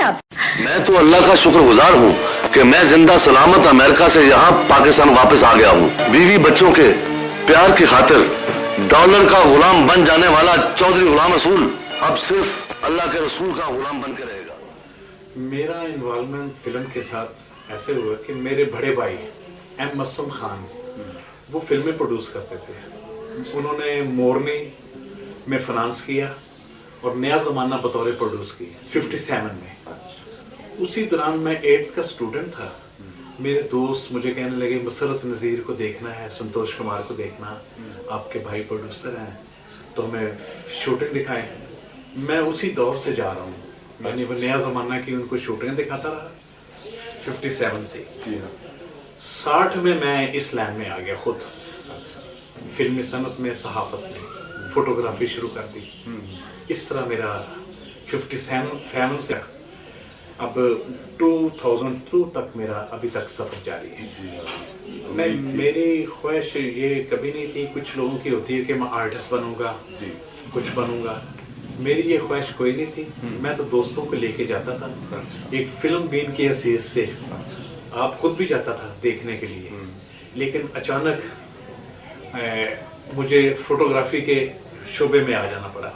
आप? मैं तो अल्लाह का शुक्रगुजार हूँ कि मैं जिंदा सलामत अमेरिका से यहाँ पाकिस्तान वापस आ गया हूँ। बीवी बच्चों के प्यार की खातिर डॉलर का गुलाम बन जाने वाला चौधरी गुलाम रसूल अब सिर्फ अल्लाह के रसूल का गुलाम बन के रहेगा। मेरा इन्वॉल्वमेंट फिल्म के साथ ऐसे हुआ कि मेरे बड़े भाई एम मसम खान वो फिल्में प्रोड्यूस करते थे। उन्होंने मोरनी में फाइनेंस किया और नया ज़माना बतौर प्रोड्यूस की 57 में। उसी दौरान मैं 8th का स्टूडेंट था। मेरे दोस्त मुझे कहने लगे मुसरत नज़ीर को देखना है, संतोष कुमार को देखना, आपके भाई प्रोड्यूसर हैं तो हमें शूटिंग दिखाएं। मैं उसी दौर से जा रहा हूँ, यानी वो नया ज़माना की उनको शूटिंग दिखाता रहा 57 से। 60 में मैं इस लाइन में आ गया, खुद फिल्मी सनत में, सहाफ़त में फोटोग्राफी शुरू कर दी। इस तरह मेरा 57 से अब 2002 तक मेरा अभी तक सफ़र जारी है। मेरी ख्वाहिश ये कभी नहीं थी, कुछ लोगों की होती है कि मैं आर्टिस्ट बनूंगा, कुछ बनूंगा। मेरी ये ख्वाहिश कोई नहीं थी। मैं तो दोस्तों को लेके जाता था, एक फिल्म बीन की हैसियत से आप खुद भी जाता था देखने के लिए। लेकिन अचानक मुझे फोटोग्राफी के शोबे में आ जाना पड़ा।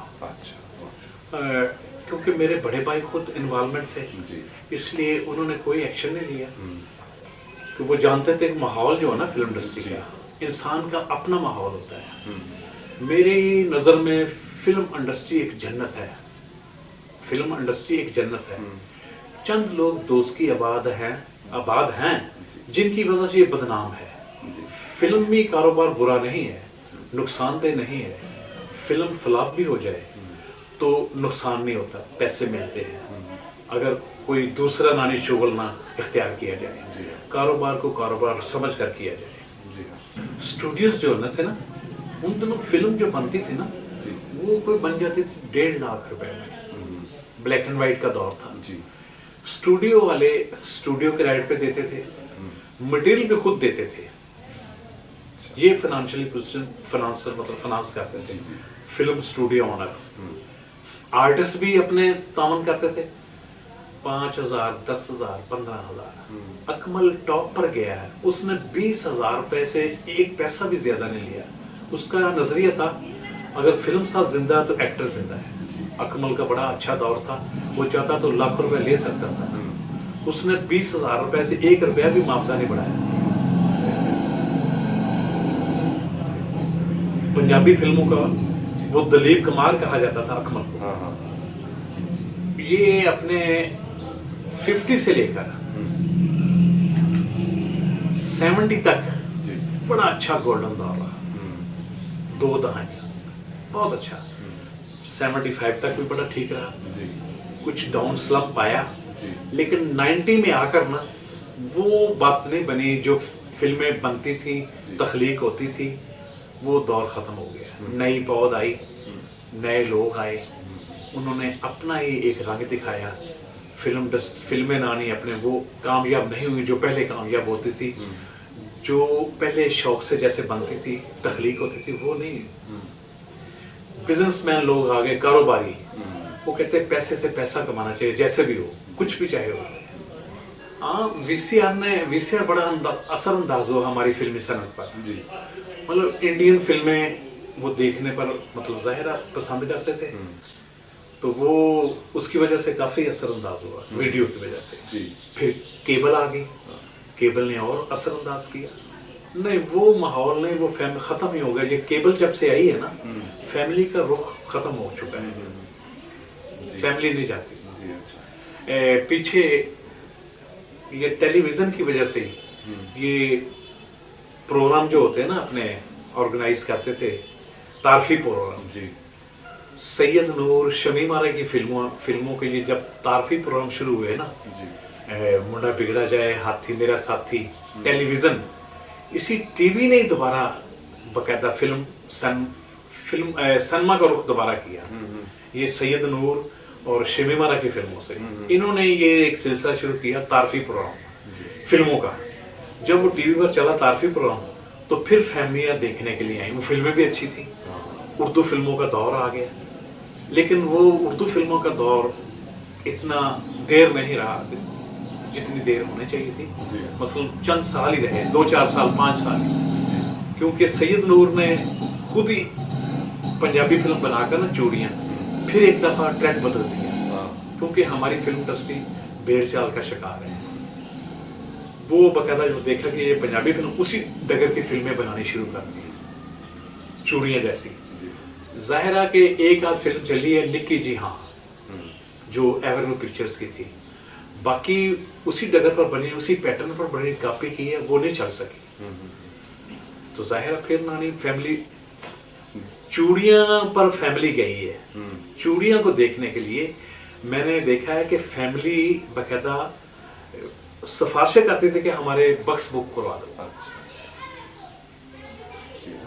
क्योंकि मेरे बड़े भाई खुद इन्वॉल्वमेंट थे, इसलिए उन्होंने कोई एक्शन नहीं लिया। तो वो जानते थे कि माहौल जो है ना फिल्म इंडस्ट्री का, इंसान का अपना माहौल होता है। मेरी नज़र में फिल्म इंडस्ट्री एक जन्नत है। फिल्म इंडस्ट्री एक जन्नत है। चंद लोग दोस्त की आबाद हैं जिनकी वजह से ये बदनाम है। फिल्मी कारोबार बुरा नहीं है, नुकसानदेह नहीं है। फिल्म फ्लॉप भी हो जाए तो नुकसान नहीं होता, पैसे मिलते हैं अगर कोई दूसरा नानी शुगल ना इख्तियार किया जाए, कारोबार को कारोबार समझ कर किया जाए। स्टूडियोज जो न थे ना, उन दिनों फिल्म जो बनती थी ना वो कोई बन जाती थी 1.5 लाख रुपए में। ब्लैक एंड वाइट का दौर था। स्टूडियो वाले स्टूडियो किराए पे देते थे, मटेरियल भी खुद देते थे। ये फाइनेंशियली पोजीशन फाइनेंस करते थे फिल्म स्टूडियो ओनर। आर्टिस्ट भी अपने तामन करते थे 5,000, 10,000, 15,000। अकमल टॉप पर गया है, उसने 20,000 रुपए से एक पैसा भी ज्यादा नहीं लिया। उसका नजरिया था अगर फिल्म साथ जिंदा है तो एक्टर जिंदा है। अकमल का बड़ा अच्छा दौर था, वो चाहता तो लाख रुपए ले सकता था। उसने 20,000 रुपए से 1 रुपया भी मुआवजा नहीं बढ़ाया। पंजाबी फिल्मों का वो दलीप कुमार कहा जाता था अकमल को। ये अपने 50 से लेकर 70 तक बड़ा अच्छा गोल्डन दौर रहा। 2 दहाई बहुत अच्छा। 75 तक भी बड़ा ठीक रहा, कुछ डाउन स्लम्प आया, लेकिन 90 में आकर ना वो बात नहीं बनी जो फिल्में बनती थी, तख्लीक होती थी, वो दौर ख़त्म हो गया। नई पौध आई, नए लोग आए, उन्होंने अपना ही एक रंग दिखाया। फिल्में नानी अपने वो कामयाब नहीं हुई जो पहले कामयाब होती थी, जो पहले शौक से जैसे बनती थी, तख्लीक होती थी, वो नहीं। बिजनेसमैन लोग आ गए, कारोबारी, वो कहते हैं पैसे से पैसा कमाना चाहिए, जैसे भी हो, कुछ भी चाहे हो। हाँ, वीसीआर बड़ा असरअंदाज हुआ हमारी फिल्मी सनत पर। मतलब इंडियन फिल्में वो देखने पर मतलब ज़ाहिर पसंद करते थे, तो वो उसकी वजह से काफ़ी असरअंदाज हुआ, वीडियो की वजह से। फिर केबल आ गई, केबल ने और असरअंदाज किया। नहीं, वो माहौल नहीं, वो फैमिली ख़त्म ही हो गया। ये केबल जब से आई है ना, फैमिली का रुख ख़त्म हो चुका है। फैमिली नहीं जाती पीछे। ये टेलीविज़न की वजह से ये प्रोग्राम जो होते हैं ना अपने ऑर्गेनाइज करते थे, तारफी प्रोग्राम। सैयद नूर, शमीम आरा की फिल्मों के लिए जब तारफी प्रोग्राम शुरू हुए ना, मुंडा बिगड़ा जाए, हाथी मेरा साथी, टेलीविज़न, इसी टीवी ने दोबारा बाकायदा सनमा का रुख दोबारा किया। ये सैयद नूर और शमीम आरा की फिल्मों से इन्होंने ये एक सिलसिला शुरू किया तारफी प्रोग्राम फिल्मों का। जब वो टीवी पर चला तारफी प्रोग्राम, तो फिर फैमिलियाँ देखने के लिए आई। वो फिल्में भी अच्छी थी, उर्दू फिल्मों का दौर आ गया। लेकिन वो उर्दू फिल्मों का दौर इतना देर नहीं रहा जितनी देर होनी चाहिए थी। मसलन चंद साल ही रहे, 2-4 साल 5 साल, क्योंकि सैयद नूर ने खुद ही पंजाबी फिल्म बनाकर ना चूड़ियाँ फिर एक दफ़ा ट्रैक बदल दिया, क्योंकि हमारी फिल्म इंडस्ट्री भेड़-चाल का शिकार है। वो बाकायदा जो देखा कि ये पंजाबी फिल्म, उसी डगर की फिल्में बनानी शुरू कर दी, चूड़ियाँ जैसी। ज़ाहिरा के एक आध फिल्म चली है निक्की जी हाँ, जो एवरग्रीन पिक्चर्स की थी, बाकी उसी डगर पर बनी, उसी पैटर्न पर बनी कॉपी की है, वो नहीं चल सकी। तो ज़ाहिरा फिर नानी फैमिली चूड़ियाँ पर फैमिली गई है। चूड़ियाँ को देखने के लिए मैंने देखा है कि फैमिली बाकायदा सिफारिशें करते थे कि हमारे बक्स बुक करवा दो।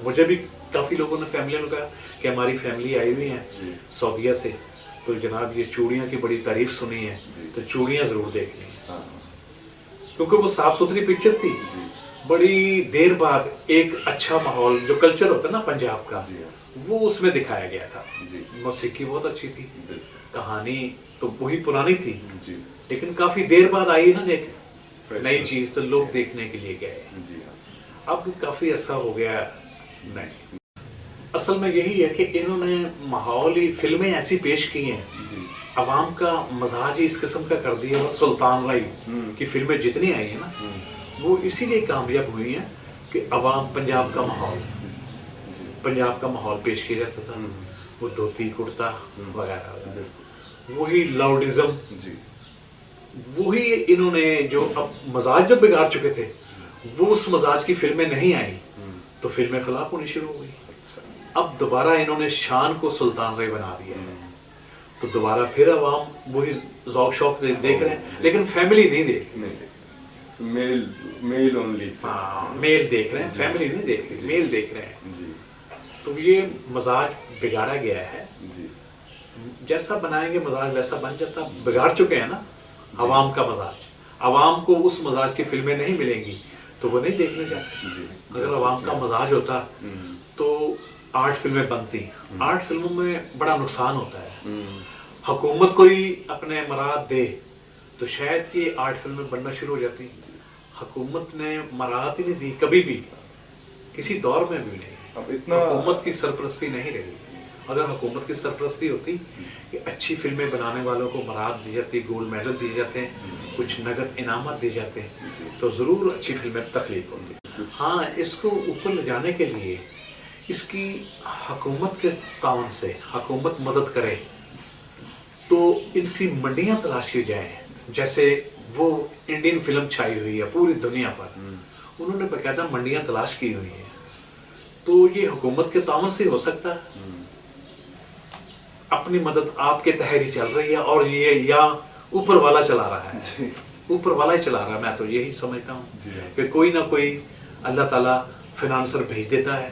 मुझे भी काफ़ी लोगों ने, फैमिली ने कहा कि हमारी फैमिली आई हुई है सऊदीया से, तो जनाब ये चूड़ियाँ की बड़ी तारीफ सुनी है, तो चूड़ियाँ ज़रूर देखनी है। क्योंकि वो साफ़ सुथरी पिक्चर थी, बड़ी देर बाद एक अच्छा माहौल, जो कल्चर होता है ना पंजाब का, वो उसमें दिखाया गया था। मौसीकी बहुत अच्छी थी, कहानी तो वही पुरानी थी, लेकिन काफ़ी देर बाद आई ना एक नई चीज़, तो लोग देखने के लिए गए। अब काफ़ी अरसा हो गया नहीं। असल में यही है कि इन्होंने माहौल ही, फिल्में ऐसी पेश की हैं, अवाम का मजाज ही इस किस्म का कर दिया। और सुल्तान राय की फिल्में जितनी आई हैं ना, वो इसीलिए कामयाब हुई हैं कि अवाम, पंजाब का माहौल पेश किया जाता था, वो धोती कुर्ता वगैरह, वही लाउडिज्म, वही इन्होंने जो अब मजाज जब बिगाड़ चुके थे, वो उस मजाज की फिल्में नहीं आई, तो फिल्में फ्लॉप होनी शुरू हो गई। अब दोबारा इन्होंने शान को सुल्तान राय बना दिया है, तो दोबारा फिर अवाम वही ज़ौक शौक देख रहे हैं, लेकिन फैमिली नहीं देख रही, मेल ओनली, मेल देख रहे हैं, फैमिली नहीं देख रही, मेल देख रहे हैं। तो ये मजाज बिगाड़ा गया है, जैसा बनाएंगे मजाज वैसा बन जाता। बिगाड़ चुके हैं ना अवाम का मजाज, अवाम को उस मजाज की फिल्में नहीं मिलेंगी तो वो नहीं देखने जाते। अगर अवाम का मजाज होता तो 8 फिल्में बनती। 8 फिल्मों में बड़ा नुकसान होता है। हुकूमत कोई अपने मराद दे तो शायद ये 8 फिल्में बनना शुरू हो जाती। हुकूमत ने मराद ही नहीं दी कभी भी, किसी दौर में भी नहीं। अब इतना हुकूमत की सरपरस्ती नहीं रही। अगर हुकूमत की सरपरस्ती होती कि अच्छी फिल्में बनाने वालों को मराद दी जाती, गोल्ड मेडल दिए जाते हैं, कुछ नगद इनामत दिए जाते हैं, तो ज़रूर अच्छी फिल्में तख्लीक होती। हाँ, इसको ऊपर ले जाने के लिए इसकी हुकूमत के ताउन से हुकूमत मदद करे, तो इनकी मंडियाँ तलाश की जाएँ। जैसे वो इंडियन फिल्म छाई हुई है पूरी दुनिया पर, उन्होंने बाकायदा मंडियाँ तलाश की हुई हैं, तो ये हुकूमत के ताउन से हो सकता है। अपनी मदद आपके तहत ही चल रही है, और ये या ऊपर वाला चला रहा है, ऊपर वाला ही चला रहा है। मैं तो यही समझता हूँ कि कोई ना कोई अल्लाह ताला फिनांसर भेज देता है,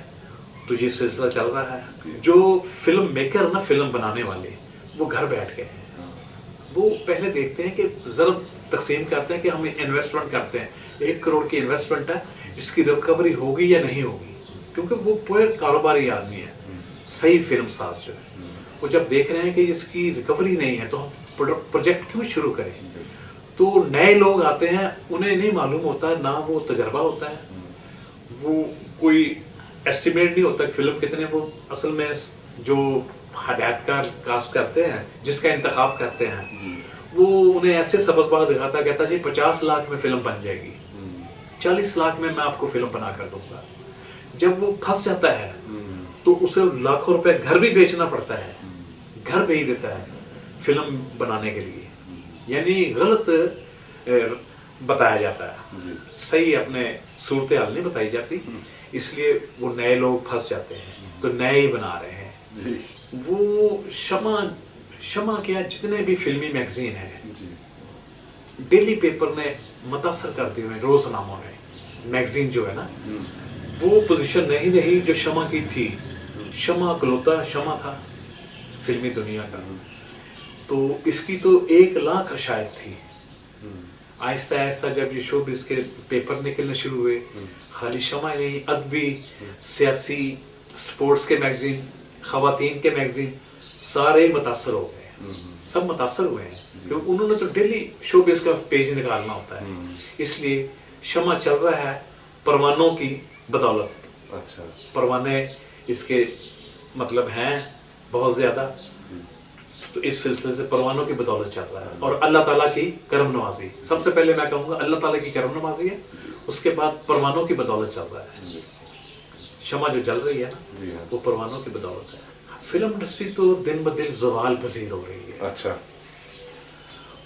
तो ये सिलसिला चल रहा है। जो फिल्म मेकर ना, फिल्म बनाने वाले, वो घर बैठ गए हैं। वो पहले देखते हैं कि ज़रा तकसीम करते हैं कि हम इन्वेस्टमेंट करते हैं, 1 करोड़ की इन्वेस्टमेंट है, इसकी रिकवरी होगी या नहीं होगी, क्योंकि वो पूरे कारोबारी आदमी है, सही फिल्म साज जो है। वो जब देख रहे हैं कि इसकी रिकवरी नहीं है, तो हम प्रोजेक्ट क्यों शुरू करें। तो नए लोग आते हैं, उन्हें नहीं मालूम होता है, ना वो तजर्बा होता है, वो कोई एस्टिमेट नहीं होता कि फिल्म कितने, वो असल में जो हदायतकार कास्ट करते हैं, जिसका इंतखाब करते हैं, वो उन्हें ऐसे सबसबाग दिखाता, कहता जी 50 लाख में फिल्म बन जाएगी, 40 लाख में मैं आपको फिल्म बना कर दूंगा। जब वो फंस जाता है तो उसे लाखों रुपए घर भी बेचना पड़ता है, घर भेज देता है फिल्म बनाने के लिए, यानी गलत बताया जाता है, सही अपने सूरत हाल नहीं बताई जाती, इसलिए वो नए लोग फंस जाते हैं, तो नए ही बना रहे हैं। वो शमा क्या, जितने भी फिल्मी मैगजीन है, डेली पेपर ने मुतासर करते हुए, रोजनामों ने, मैगजीन जो है ना, वो पोजीशन नहीं रही जो शमा की थी। शमा कलौता शमा था फिल्मी दुनिया का, तो इसकी तो 1 लाख शायद थी। आहिस्ता आहिस्ता जब ये शो इसके पेपर निकलने शुरू हुए, खाली शमा नहीं, अदबी, सियासी, स्पोर्ट्स के मैगजीन, खवातीन के मैगजीन, सारे मुतासर हो गए, सब मुतासर हुए हैं, क्योंकि उन्होंने तो डेली शोबिज़ का पेज निकालना होता है, इसलिए शमा चल रहा है परवानों की बदौलत। अच्छा, परवाने इसके मतलब हैं बहुत ज़्यादा, तो इस सिलसिले से परवानों की बदौलत चल रहा है। और अल्लाह ताला की करम नवाजी, सबसे पहले मैं कहूँगा अल्लाह ताला की करम नवाजी है, उसके बाद परवानों की बदौलत चल रहा है। शमा जो जल रही है ना, वो परवानों की बदौलत है। फिल्म इंडस्ट्री तो दिन ब दिन ज़वाल पसीर हो रही है। अच्छा,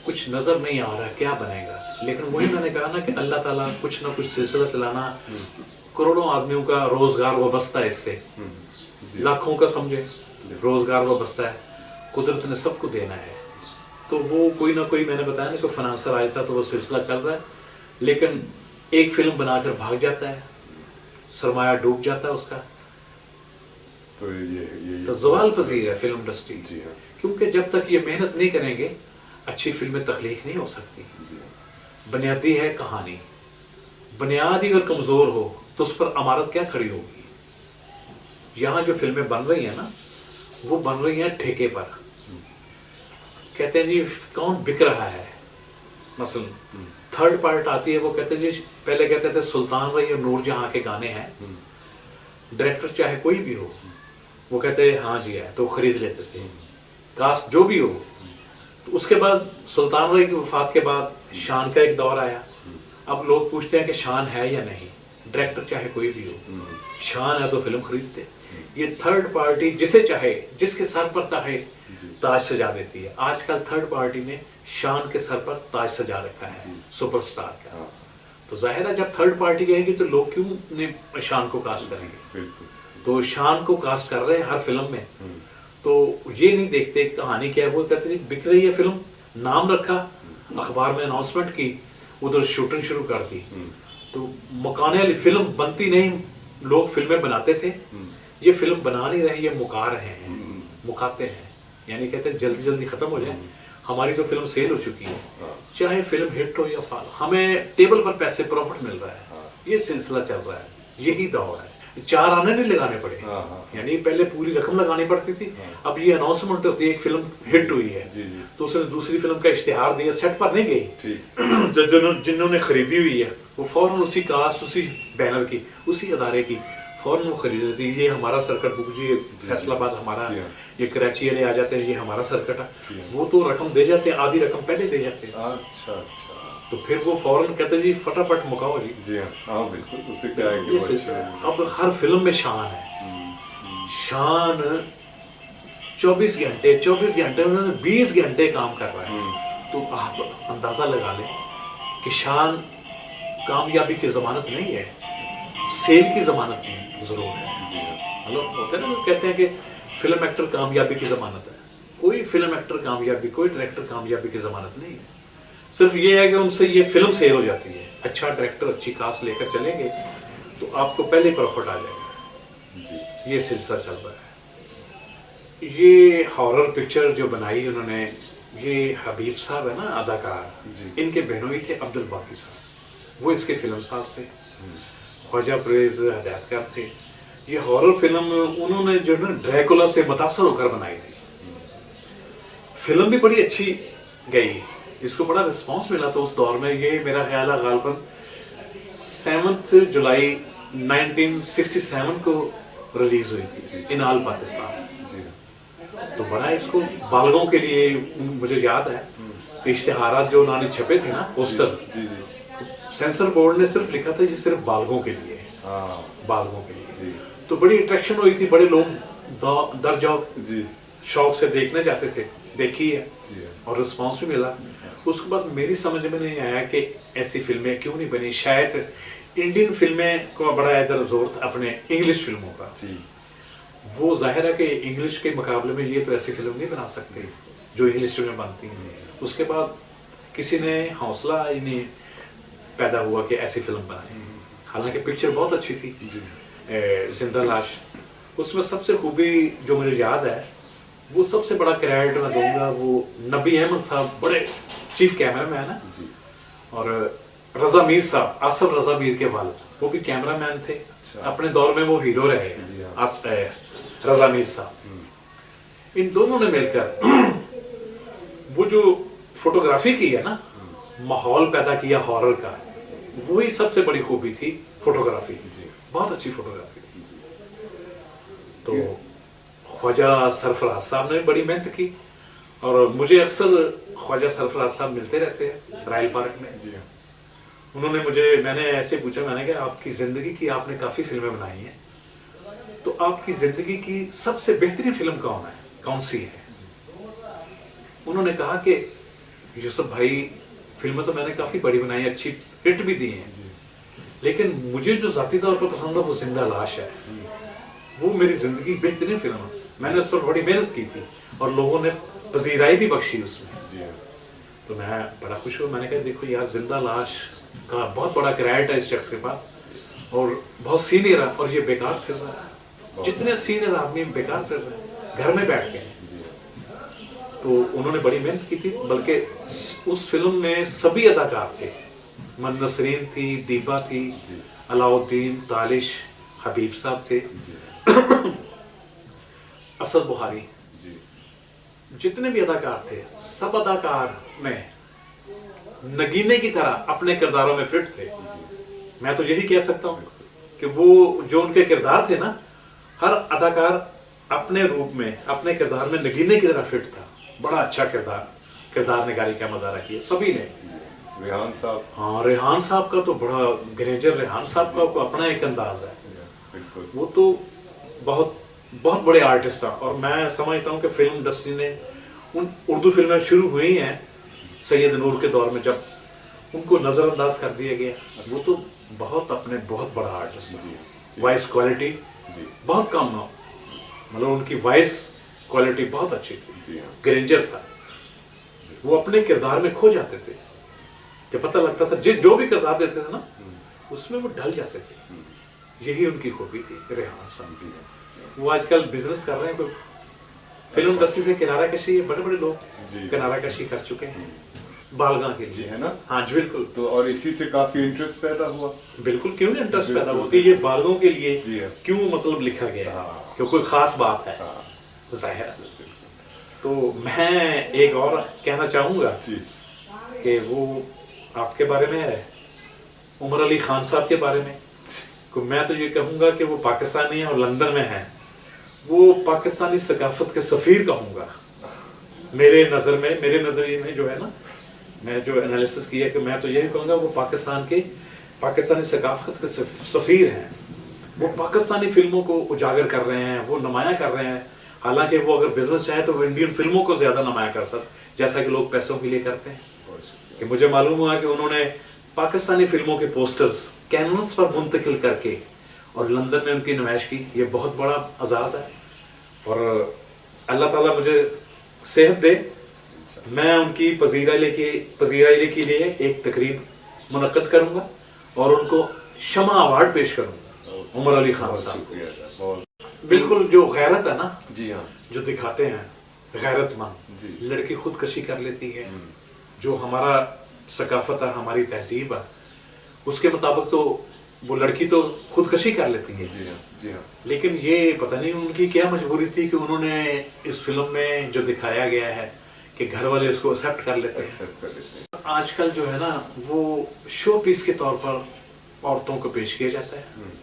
कुछ नज़र नहीं आ रहा क्या बनेगा, लेकिन वही मैंने कहा ना कि अल्लाह ताला कुछ ना कुछ सिलसिला चलाना, करोड़ों आदमियों का रोज़गार वाबस्ता है इससे, लाखों का समझे रोज़गार वाबस्ता है, कुदरत ने सबको देना है। तो वो कोई ना कोई, मैंने बताया ना कि फाइनेंसर आया था तो वो सिलसिला चल रहा है, लेकिन एक फिल्म बनाकर भाग जाता है, सरमाया डूब जाता है उसका, तो ये तो ज़वाल पसीर है फिल्म इंडस्ट्री। जी हाँ, क्योंकि जब तक ये मेहनत नहीं करेंगे अच्छी फिल्में तख्लीक नहीं हो सकती। बुनियादी है कहानी, बुनियाद ही अगर कमज़ोर हो तो उस पर इमारत क्या खड़ी होगी। यहाँ जो फिल्में बन रही हैं ना, वो बन रही हैं ठेके पर। कहते हैं जी कौन बिक रहा है, मसलन थर्ड पार्ट आती है, वो कहते हैं जी, पहले कहते थे सुल्तान रही और नूर जहाँ के गाने हैं, डायरेक्टर चाहे कोई भी हो, वो कहते हैं हाँ जी है, तो खरीद लेते थे, कास्ट जो भी हो। तो उसके बाद सुल्तान रही की वफात के बाद शान का एक दौर आया। अब लोग पूछते हैं कि शान है या नहीं, डायरेक्टर चाहे कोई भी हो, शान है तो फिल्म खरीदते। ये थर्ड पार्टी जिसे चाहे, जिसके सर पर चाहे ताज सजा देती है। आजकल थर्ड पार्टी ने शान के सर पर ताज सजा रखा है, सुपरस्टार का। तो जाहिर है जब थर्ड पार्टी कहेगी तो लोग क्यों नहीं शान को कास्ट करेंगे। तो शान को कास्ट कर रहे हैं हर फिल्म में, तो ये नहीं देखते कहानी क्या है। वो कहते हैं बिक रही है फिल्म, नाम रखा, अखबार में अनाउंसमेंट की, उधर शूटिंग शुरू कर दी। तो मकाने वाली फिल्म बनती नहीं, लोग फिल्में बनाते थे, ये फिल्म बना नहीं रहे, ये मुका रहे हैं, मुकाते हैं, यानी कहते हैं जल्दी जल्दी खत्म हो जाए। हमारी तो फिल्म सेल हो चुकी है, चाहे फिल्म हिट हो या फाल, हमें टेबल पर पैसे प्रॉफिट मिल रहा है। ये सिलसिला चल रहा है, यही दौर है। 4 आने नहीं लगाने पड़े, यानी पहले पूरी रकम लगानी पड़ती थी, अब ये अनाउंसमेंट होती है एक फिल्म हिट हुई है तो उसने दूसरी फिल्म का इश्तिहार दिया, सेट पर नहीं गई, जिन्होंने खरीदी हुई है वो फौरन उसी कास्ट, उसी बैनर की, उसी अदारे की फौरन वो खरीद लेती है। ये हमारा सर्कट बुक जी, फैसलाबाद हमारा, ये कराची वाले आ जाते हैं, ये हमारा सर्कट है, वो तो रकम दे जाते हैं, आधी रकम पहले दे जाते हैं। अच्छा अच्छा, तो फिर वो फौरन कहते जी फटाफट मुकाओ जी। जी हाँ बिल्कुल, उससे क्या है कि अब हर फिल्म में शान है, शान 24 घंटे में 20 घंटे काम कर रहा है। तो आप अंदाजा लगा लें कि शान कामयाबी की जमानत नहीं है, सेल की जमानत जरूर है। मतलब होते हैं ना, कहते हैं कि फिल्म एक्टर कामयाबी की जमानत है, कोई फिल्म एक्टर कामयाबी, कोई डायरेक्टर कामयाबी की जमानत नहीं है। सिर्फ ये है कि उनसे ये फिल्म सेल हो जाती है, अच्छा डायरेक्टर अच्छी कास्ट लेकर चलेंगे तो आपको पहले प्रॉफिट आ जाएगा। ये सिलसिला चल रहा है। ये हॉरर पिक्चर जो बनाई उन्होंने, ये हबीब साहब है ना अदाकार, इनके बहनोई थे अब्दुल बाकी साहब, वो इसके फिल्म साज थे, ख्वाजा परवेज हदायतकार थे। ये हॉरर फिल्म उन्होंने जो है ड्रैकुला से मुतासर होकर बनाई थी। फिल्म भी बड़ी अच्छी गई, इसको बड़ा रिस्पांस मिला था उस दौर में। ये मेरा ख्याल है गालबन 7 जुलाई 1967 को रिलीज हुई थी इन ऑल पाकिस्तान। तो बड़ा इसको बालगों के लिए, मुझे याद है इश्तिहारात जो उन्होंने छपे थे ना, पोस्टर, सेंसर बोर्ड ने सिर्फ लिखा था ये सिर्फ बालगों के लिए, बालगों के लिए। तो बड़ी अट्रैक्शन हुई थी, बड़े लोग दरजौ शौक से देखने जाते थे, देखी है और रिस्पांस भी मिला। उसके बाद मेरी समझ में नहीं आया कि ऐसी फिल्में क्यों नहीं बनी। शायद इंडियन फिल्में को बड़ा इधर जोर था अपने इंग्लिश फिल्मों का, वो जाहिर है कि इंग्लिश के मुकाबले में ये तो ऐसी फिल्म नहीं बना सकते जो इंग्लिश फिल्में बनती हैं। उसके बाद किसी ने हौसला इन्हें पैदा हुआ कि ऐसी फिल्म बनाए। हालांकि पिक्चर बहुत अच्छी थी, जिंदा लाश। उसमें सबसे खूबी जो मुझे याद है, वो सबसे बड़ा क्रेडिट मैं दूंगा वो नबी अहमद साहब, बड़े चीफ कैमरा मैन है, और रजा मीर साहब, आसफ रजा मीर के वालिद, वो भी कैमरा मैन थे। अपने दौर में वो हीरो रहे रजा मीर साहब। इन दोनों ने मिलकर वो जो फोटोग्राफी की है ना, माहौल पैदा किया हॉरर का, वही सबसे बड़ी खूबी थी फोटोग्राफी। बहुत अच्छी फोटोग्राफी थी। तो ख्वाजा सरफराज साहब ने बड़ी मेहनत की, और मुझे अक्सर ख्वाजा सरफराज साहब मिलते रहते हैं रायल पार्क में। उन्होंने मैंने ऐसे पूछा, मैंने कहा आपकी ज़िंदगी की आपने काफ़ी फिल्में बनाई हैं, तो आपकी ज़िंदगी की सबसे बेहतरीन फिल्म कौन सी है? उन्होंने कहा कि यूसुफ भाई, फिल्में तो मैंने काफ़ी बड़ी बनाई, अच्छी हिट भी दी हैं, लेकिन मुझे जो ज़ाती तौर पर पसंद है वो जिंदा लाश है। वो मेरी ज़िंदगी की बेहतरीन फिल्म है, मैंने उस पर बड़ी मेहनत की थी और लोगों ने पजीराई भी बख्शी उसमें। तो मैं बड़ा खुश हुआ। मैंने कहा देखो यार, जिंदा लाश का बहुत बड़ा क्रेडिट है इस शख्स के पास, और बहुत सीनियर है, और ये बेकार फिर रहा है। जितने सीनियर आदमी बेकार फिर रहे हैं, घर में बैठ गए। तो उन्होंने बड़ी मेहनत की थी, बल्कि उस फिल्म में सभी अदाकार थे। नसरीन थी, दीपा थी, अलाउद्दीन, तालिश, हबीब साहब थे, असद बुहारी, जितने भी अदाकार थे, सब अदाकार में नगीने की तरह अपने किरदारों में फिट थे। मैं तो यही कह सकता हूँ कि वो जो उनके किरदार थे ना, हर अदाकार अपने रूप में, अपने किरदार में नगीने की तरह फिट था। बड़ा अच्छा किरदार निगारी का मजारा किया सभी ने। रेहान साहब, हाँ, रेहान साहब का तो बड़ा ग्रेजर, रेहान साहब का अपना एक अंदाज है। वो तो बहुत बहुत बड़े आर्टिस्ट था, और मैं समझता हूँ कि फिल्म इंडस्ट्री ने उन उर्दू फिल्में शुरू हुई हैं सैयद नूर के दौर में, जब उनको नज़रअंदाज कर दिया गया। वो तो बहुत बड़ा आर्टिस्ट था। वॉइस क्वालिटी बहुत कम ना, मतलब उनकी वॉइस क्वालिटी बहुत अच्छी थी, ग्रेंजर था। वो अपने किरदार में खो जाते थे, कि पता लगता था जो भी किरदार देते थे ना, उसमें वो ढल जाते थे। यही उनकी खूबी थी रेहान साहब। वो आजकल बिजनेस कर रहे हैं, कोई फिल्म इंडस्ट्री से किनारा कशी, बड़े लोग किनारा कशी कर चुके हैं बालगां के लिए, है ना? हाँ जी बिल्कुल। तो और इसी से काफी इंटरेस्ट पैदा हुआ। बिल्कुल, क्यों नहीं इंटरेस्ट पैदा हुआ कि ये बालगों के लिए क्यों मतलब लिखा गया, क्यों कोई खास बात है, जाहिर है। तो मैं एक और कहना चाहूँगा कि वो आपके बारे में है, उमर अली खान साहब के बारे में। तो मैं तो ये कहूँगा कि वो पाकिस्तानी है और लंदन में है। वो पाकिस्तानी सकाफत के सफ़ीर कहूँगा मेरे नज़रिए में, जो है ना, मैं जो एनालिसिस किया कि मैं तो यही कहूँगा वो पाकिस्तानी सकाफत के सफ़ीर हैं। वो पाकिस्तानी फिल्मों को उजागर कर रहे हैं, वो नुमाया कर रहे हैं। हालांकि वो अगर बिजनेस चाहे तो वो इंडियन फिल्मों को ज़्यादा नुमाया कर सकते, जैसा कि लोग पैसों के लिए करते हैं। कि मुझे मालूम हुआ कि उन्होंने पाकिस्तानी फिल्मों के पोस्टर्स कैनवस पर मुंतकिल करके और लंदन में उनकी नुमाइश की। ये बहुत बड़ा एजाज़ है, और अल्लाह ताला मुझे सेहत दे, मैं उनकी पजीराई के लिए एक तकरीब मुनक्कद करूँगा और उनको शमा अवार्ड पेश करूँगा उमर अली खान साहब। बिल्कुल, जो गैरत है ना, जी हाँ, जो दिखाते हैं गैरतमंद, लड़की खुदकशी कर लेती है, जो हमारा सकाफत है, हमारी तहजीब है, उसके मुताबिक तो वो लड़की तो खुदकशी कर लेती है। जी हाँ। लेकिन ये पता नहीं उनकी क्या मजबूरी थी कि उन्होंने इस फिल्म में जो दिखाया गया है कि घर वाले इसको एक्सेप्ट कर लेते हैं। आजकल जो है ना, वो शो पीस के तौर पर औरतों को पेश किया जाता है।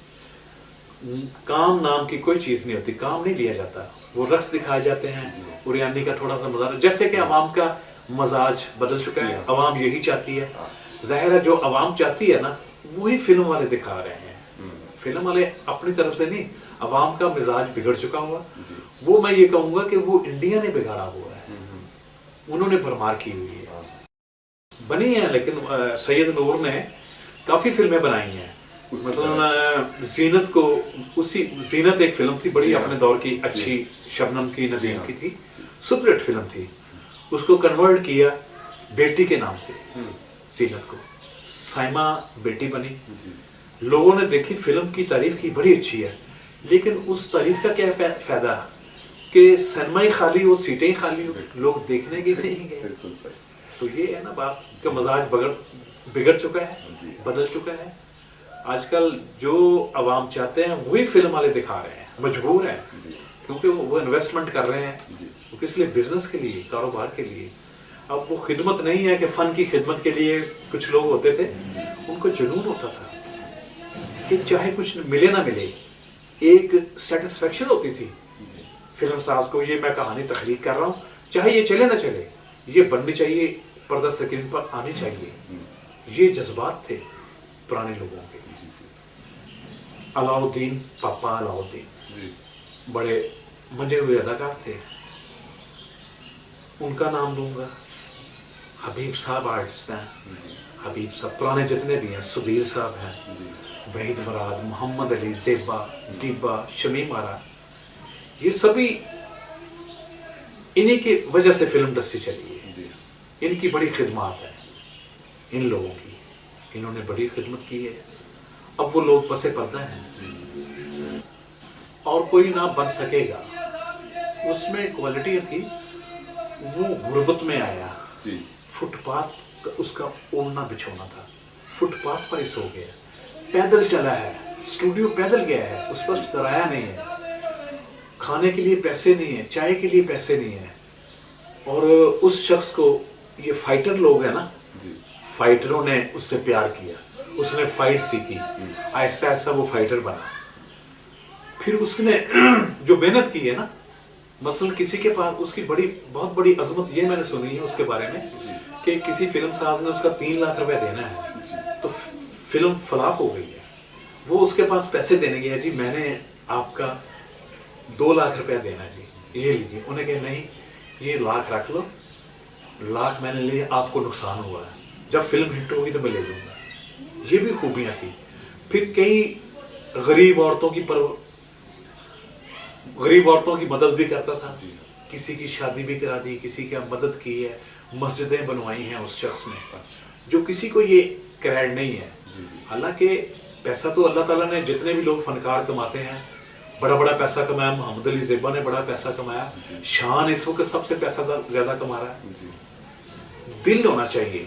काम नाम की कोई चीज़ नहीं होती, काम नहीं लिया जाता। वो रक्स दिखाए जाते हैं, उरियानी का थोड़ा सा मजाक, जैसे कि अवाम का मजाज बदल चुका है। अवाम यही चाहती है, जाहिर है जो अवाम चाहती है ना, वही फिल्म वाले दिखा रहे हैं। फिल्म वाले अपनी तरफ से नहीं, अवाम का मिजाज बिगड़ चुका हुआ, वो मैं ये कहूँगा कि वो इंडिया ने बिगाड़ा हुआ है, उन्होंने भरमार की हुई है। बनी है, लेकिन सैयद नूर ने काफ़ी फिल्में बनाई हैं। मतलब जीनत एक फिल्म थी बड़ी अपने दौर की, अच्छी, शबनम की, नदीम की थी, सुपरहिट फिल्म थी। उसको कन्वर्ट किया बेटी के नाम से, जीनत को साइमा बेटी बनी। लोगों ने देखी, फिल्म की तारीफ की, बड़ी अच्छी है, लेकिन उस तारीफ का क्या फायदा कि सिनेमा ही खाली हो, सीटें ही खाली हो, लोग देखने के नहीं गए। तो ये है ना बात का मजाज बिगड़ चुका है, बदल चुका है। आजकल जो अवाम चाहते हैं वही फिल्म वाले दिखा रहे हैं, मजबूर हैं, क्योंकि वो इन्वेस्टमेंट कर रहे हैं। वो किस लिए? बिजनेस के लिए, कारोबार के लिए। اب وہ خدمت نہیں ہے کہ فن کی خدمت کے لیے کچھ لوگ ہوتے تھے، ان کو جنون ہوتا تھا کہ چاہے کچھ ملے نہ ملے، ایک سیٹسفیکشن ہوتی تھی فلم ساز کو، یہ میں کہانی تخلیق کر رہا ہوں، چاہے یہ چلے نہ چلے، یہ بننی چاہیے، پردہ اسکرین پر آنی چاہیے. یہ جذبات تھے پرانے لوگوں کے. علاؤالدین، پاپا علاؤالدین بڑے منجے ہوئے اداکار تھے. ان کا نام دوں گا. حبیب صاحب آرٹسٹ ہیں، حبیب صاحب پرانے جتنے بھی ہیں، سدیر صاحب ہیں، وحید مراد، محمد علی، زیبا، دیبا، شمیم آرا، یہ سبھی انہی کی وجہ سے فلم انڈسٹری چلی ہے. ان کی بڑی خدمات ہے، ان لوگوں کی، انہوں نے بڑی خدمت کی ہے. اب وہ لوگ پس پردہ ہیں اور کوئی نہ بن سکے گا. اس میں کوالٹی تھی، وہ غربت میں آیا، فٹ پاتھ اس کا اوڑھنا بچھونا تھا، فٹ پاتھ پر ہی سو گیا، پیدل چلا ہے، اسٹوڈیو پیدل گیا ہے، اس پر کرایہ نہیں ہے، کھانے کے لیے پیسے نہیں ہیں، چائے کے لیے پیسے نہیں ہیں. اور اس شخص کو یہ فائٹر لوگ ہیں نا، فائٹروں نے اس سے پیار کیا، اس نے فائٹ سیکھی، ایسا ایسا وہ فائٹر بنا. پھر اس نے جو محنت کی ہے نا، مثلا کسی کے پاس اس کی بہت بڑی عظمت یہ میں نے سنی ہے اس کے بارے میں کہ کسی فلم ساز نے اس کا 3 لاکھ روپے دینا ہے تو فلم فلاپ ہو گئی ہے. وہ اس کے پاس پیسے دینے گیا، جی میں نے آپ کا 2 لاکھ روپے دینا ہے، جی یہ لیجیے. انہیں کہا نہیں، یہ 1 لاکھ رکھ لو، 1 لاکھ میں نے لیا، آپ کو نقصان ہوا ہے، جب فلم ہٹ ہوگی تو میں لے لوں گا. یہ بھی خوبیاں تھیں. پھر کئی غریب عورتوں کی مدد بھی کرتا تھا، کسی کی شادی بھی کرا دی، کسی کی مدد کی ہے، مسجدیں بنوائی ہیں اس شخص نے، جو کسی کو یہ کریڈ نہیں ہے. حالانکہ پیسہ تو اللہ تعالیٰ نے، جتنے بھی لوگ فنکار کماتے ہیں، بڑا بڑا پیسہ کمایا. محمد علی زیبا نے بڑا پیسہ کمایا، شان اس وقت سب سے پیسہ زیادہ کما رہا ہے. دل ہونا چاہیے.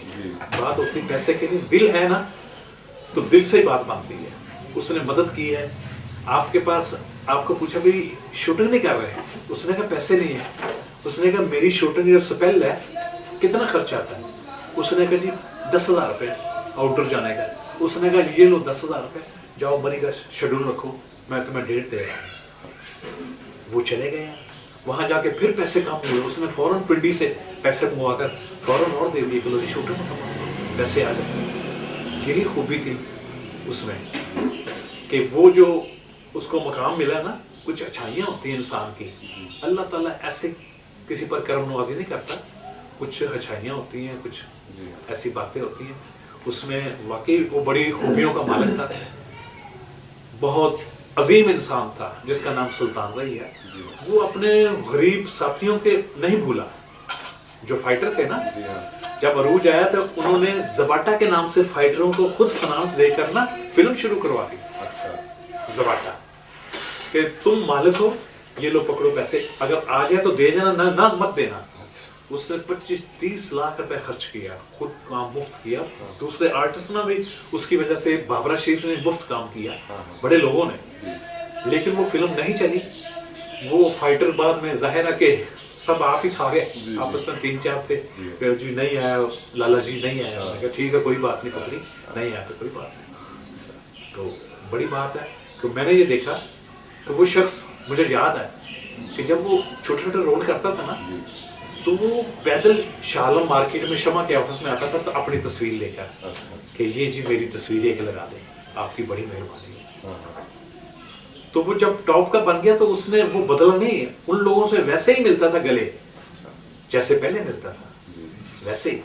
بات ہوتی پیسے کے لیے، دل ہے نا تو دل سے ہی بات بنتی ہے. اس نے مدد کی ہے. آپ کے پاس آپ کو پوچھا بھی شوٹنگ نہیں کر رہے، اس نے کہا پیسے نہیں ہیں. اس نے کہا میری شوٹنگ جو سپیل ہے کتنا خرچ آتا ہے؟ اس نے کہا جی 10,000 روپے آؤٹ ڈور جانے کا. اس نے کہا یہ لو 10,000 روپے، جاؤ بری کا شیڈول رکھو، میں تمہیں ڈیٹ دے رہا ہوں. وہ چلے گئے ہیں، وہاں جا کے پھر پیسے کم ہوئے. اس نے فوراً پنڈی سے پیسے منگوا کر فوراً اور دے دیے کہ لو جی شوٹنگ میں پیسے آ جائیں. یہی خوبی تھی اس میں کہ وہ جو اس کو مقام ملا نا، کچھ اچھائیاں ہوتی ہیں انسان کی، اللہ تعالیٰ ایسے کسی پر کرم نوازی نہیں کرتا. کچھ اچھائیاں ہوتی ہیں، کچھ ایسی باتیں ہوتی ہیں. اس میں واقعی وہ بڑی خوبیوں کا مالک تھا، بہت عظیم انسان تھا جس کا نام سلطان رہی ہے. وہ اپنے غریب ساتھیوں کے نہیں بھولا. جو فائٹر تھے نا، جب عروج آیا تو انہوں نے زباٹا کے نام سے فائٹروں کو خود فنانس دے کر نا فلم شروع کروا دی. زباٹا کہ تم مالک ہو، یہ لو پکڑو پیسے، اگر آ جائے تو دے جانا، نہ مت دینا. اس نے 25-30 لاکھ روپے خرچ کیا، خود کام مفت کیا. دوسرے آرٹسٹ نے بھی اس کی وجہ سے، بابرا شریف نے مفت کام کیا، بڑے لوگوں نے. لیکن وہ فلم نہیں چلی. وہ فائٹر بعد میں ظاہر ہے کہ سب آپ ہی کھا گئے، آپس میں 3-4 تھے کہ جی نہیں آیا، لالا جی نہیں آیا. میں نے کہا ٹھیک ہے کوئی بات نہیں پکڑی، نہیں آیا تو کوئی بات نہیں. تو بڑی بات ہے کہ میں نے یہ دیکھا کہ وہ شخص، مجھے یاد ہے کہ جب وہ چھوٹے چھوٹے رول کرتا تھا نا تو وہ پیدل شالم مارکیٹ میں شمع کے آفس میں آتا تھا تو اپنی تصویر لے کر کہ یہ جی میری تصویر ایک لگا دیں، آپ کی بڑی مہربانی. تو وہ جب ٹاپ کا بن گیا تو اس نے وہ بدلا نہیں، ان لوگوں سے ویسے ہی ملتا تھا گلے جیسے پہلے ملتا تھا، ویسے ہی.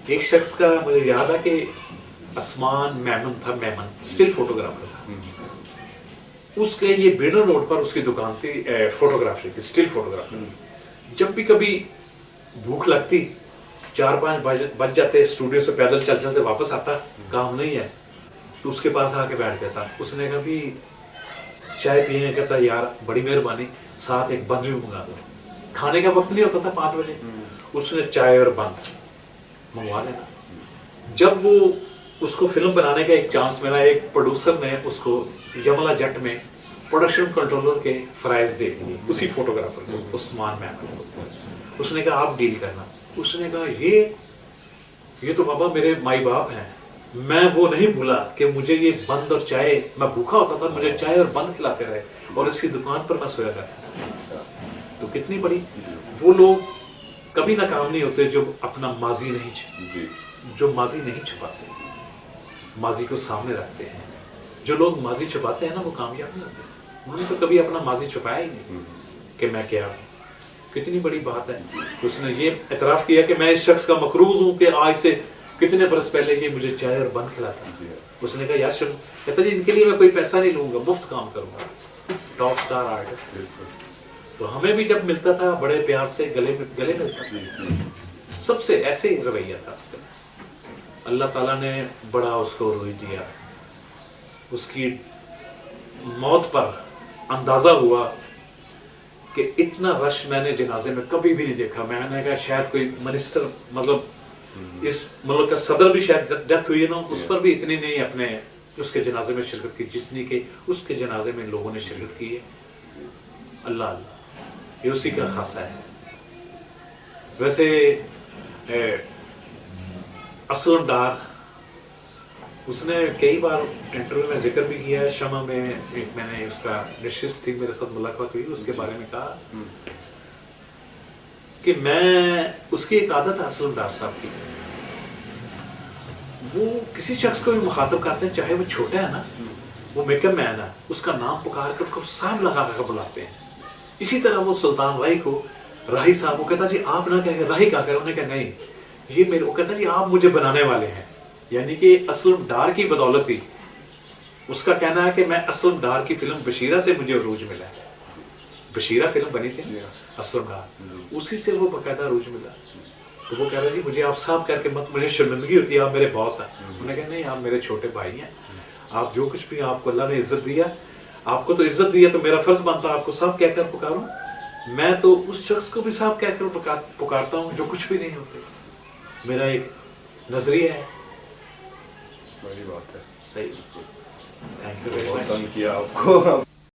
ایک شخص کا مجھے یاد ہے کہ عثمان میمن تھا، میمن اسٹل فوٹوگرافر تھا. اس کے یہ بیڈن روڈ پر اس کی دکان تھی فوٹوگرافی کی، اسٹل فوٹوگرافی. جب بھی کبھی بھوک لگتی 4-5 بج جاتے، اسٹوڈیو سے پیدل چل چلتے واپس آتا، کام نہیں ہے تو اس کے پاس آ کے بیٹھ جاتا. اس نے کہا بھی چائے پیئے؟ کہتا یار بڑی مہربانی، ساتھ ایک بند بھی منگا دو. کھانے کا وقت نہیں ہوتا تھا 5 بجے، اس نے چائے اور بند منگوا لینا. جب وہ اس کو فلم بنانے کا ایک چانس ملا، ایک پروڈیوسر نے اس کو یملا جٹ میں پروڈکشن کنٹرولر کے فرائض دے دیے اسی فوٹوگرافر کو، عثمان میمن کو. اس نے کہا آپ ڈیل کرنا. اس نے کہا یہ تو بابا میرے مائی باپ ہیں، میں وہ نہیں بھولا کہ مجھے یہ بند اور چائے، میں بھوکا ہوتا تھا، مجھے چائے اور بند کھلاتے رہے اور اس کی دکان پر میں سویا کرتا تھا. تو کتنی بڑی، وہ لوگ کبھی ناکام نہیں ہوتے جو اپنا ماضی نہیں چھپاتے، ماضی کو سامنے رکھتے ہیں. جو لوگ ماضی چھپاتے ہیں نا وہ کامیاب نہیں ہوتے. انہوں نے تو کبھی اپنا ماضی چھپایا ہی نہیں کہ میں کیا ہوں. کتنی بڑی بات ہے. اس نے یہ اعتراف کیا کہ میں اس شخص کا مقروض ہوں کہ آج سے کتنے برس پہلے یہ مجھے چائے اور بند کھلاتا. اس نے کہا یار شروع کہتا جی ان کے لیے میں کوئی پیسہ نہیں لوں گا، مفت کام کروں گا. Top star artist. تو ہمیں بھی جب ملتا تھا بڑے پیار سے گلے ملتا تھا. سب سے ایسے ہی رویہ تھا اس کا. اللہ تعالیٰ نے بڑا اس کو روئی دیا. اس کی موت پر اندازہ ہوا کہ اتنا رش میں نے جنازے میں کبھی بھی نہیں دیکھا. میں نے کہا شاید کوئی منسٹر، مطلب اس ملک کا صدر بھی شاید ڈیتھ ہوئی نا، اس پر بھی اتنی نہیں اپنے اس کے جنازے میں شرکت کی جتنی کہ اس کے جنازے میں لوگوں نے شرکت کی ہے. اللہ اللہ، یہ اسی کا خاصہ ہے. ویسے اسلم ڈار، اس نے کئی بار انٹرویو میں ذکر بھی کیا ہے. شمع میں ایک میں نے اس کا نشست تھی، میرے ساتھ ملاقات ہوئی، اس کے بارے میں کہا کہ میں اس کی ایک عادت ہے اسلم ڈار صاحب کی، وہ کسی شخص کو بھی مخاطب کرتے ہیں چاہے وہ چھوٹا ہے نا، وہ میک اپ مین ہے، اس کا نام پکار کر کو صاحب لگا کر بلاتے ہیں. اسی طرح وہ سلطان راہی کو راہی صاحب، وہ کہتا جی آپ نہ کہہ راہی کہا کر، انہیں کہا نہیں یہ میرے، وہ کہتا جی آپ مجھے بنانے والے ہیں. یعنی کہ اسلم ڈار کی بدولت ہی، اس کا کہنا ہے کہ میں اسلم ڈار کی فلم بشیرہ سے مجھے عروج ملا ہے. بشیرہ فلم بنی تھی اسلم ڈار، اسی سے وہ باقاعدہ عروج ملا. تو وہ کہہ رہا جی مجھے آپ صاحب کر کے مت، مجھے شرمندگی ہوتی ہے، آپ میرے باس ہیں. انہوں نے کہا نہیں آپ میرے چھوٹے بھائی ہیں، آپ جو کچھ بھی آپ کو اللہ نے عزت دیا، آپ کو تو عزت دی ہے تو میرا فرض بنتا ہے آپ کو صاحب کہہ کر پکاروں. میں تو اس شخص کو بھی صاحب کہہ کر پکارتا ہوں جو کچھ بھی نہیں ہوتے. میرا ایک نظریہ ہے. بڑی بات ہے. صحیح. تھینک یو ویری بہت مچ. تنگ کیا آپ کو.